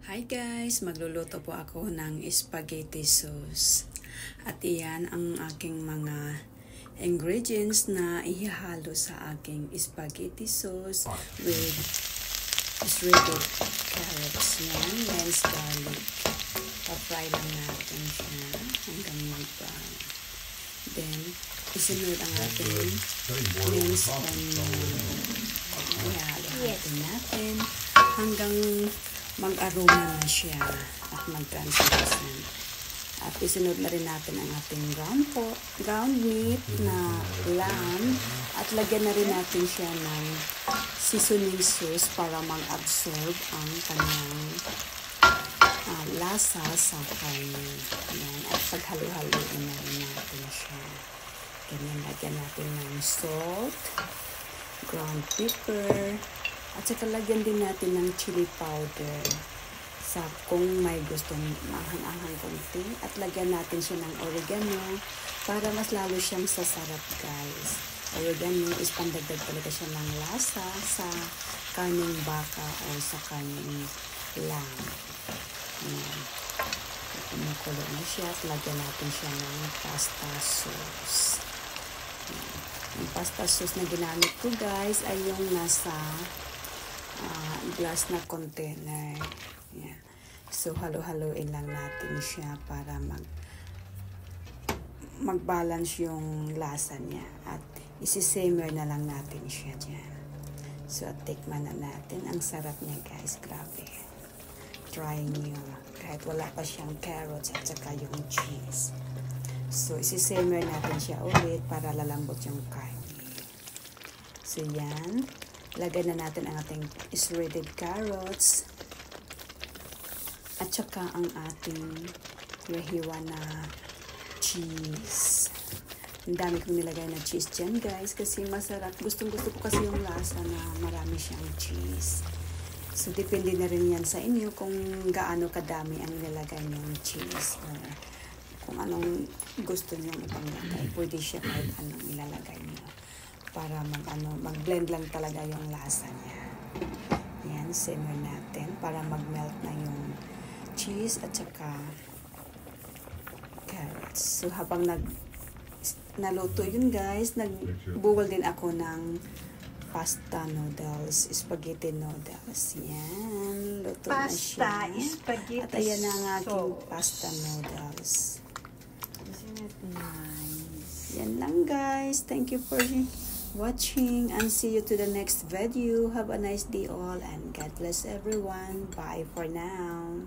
Hi guys! Magluluto po ako ng spaghetti sauce. At iyan ang aking mga ingredients na ihahalo sa aking spaghetti sauce with shredded carrots. Yan, minced garlic. Pa-fry lang natin siya hanggang mag-brown. Then, isunod ang ating minced onion. Ihalo natin hanggang mag-aroma na siya at mag-translucent. At isunod na rin natin ang ating ground meat na lamb at lagyan na rin natin siya ng seasoning sauce para mag-absorb ang kanyang lasa sa karne. Ayan. At paghalo-haloin na rin natin siya. Ganyan, lagyan natin ng salt, ground pepper, at saka lagyan din natin ng chili powder sa kung may gustong manghang-anghang konti. At lagyan natin siya ng oregano para mas lalo siyang sasarap guys. Oregano is pandagdag talaga siya ng lasa sa karning baka o sa karning lamb. Ayan. Kumukulo na siya at lagyan natin siya ng pasta sauce. Ayan. Yung pasta sauce na ginamit ko guys ay yung nasa glass na container. Yeah. So, halo-haloin lang natin siya para mag-balance yung lasa niya. At isi-simmer na lang natin siya dyan. So, tikman na natin. Ang sarap niya guys. Grabe. Try nyo. Kahit wala pa siyang carrots at saka yung cheese. So, isi-simmer natin siya ulit para lalambot yung karne. So, yan. Lagyan na natin ang ating shredded carrots at saka ang ating rehiwa na cheese. Ang dami kong nilagay na cheese dyan guys kasi masarap. Gustong-gusto ko kasi yung lasa na marami siyang cheese. So depende na rin yan sa inyo kung gaano kadami ang nilagay niyong cheese or kung anong gusto niyo ipanglagay. Pwede siya kahit anong ilalagay niyo para mag-blend lang talaga yung lasa niya. Yan, simmer natin para mag-melt na yung cheese at saka carrots. So, habang naluto yun guys, nagbuwal din ako ng pasta noodles, spaghetti noodles. Yan, luto na siya. Spaghetti at ayan na ang aking pasta noodles. Isn't it nice? Yan lang guys. Thank you for watching and see you to the next video. Have a nice day all and God bless everyone. Bye for now.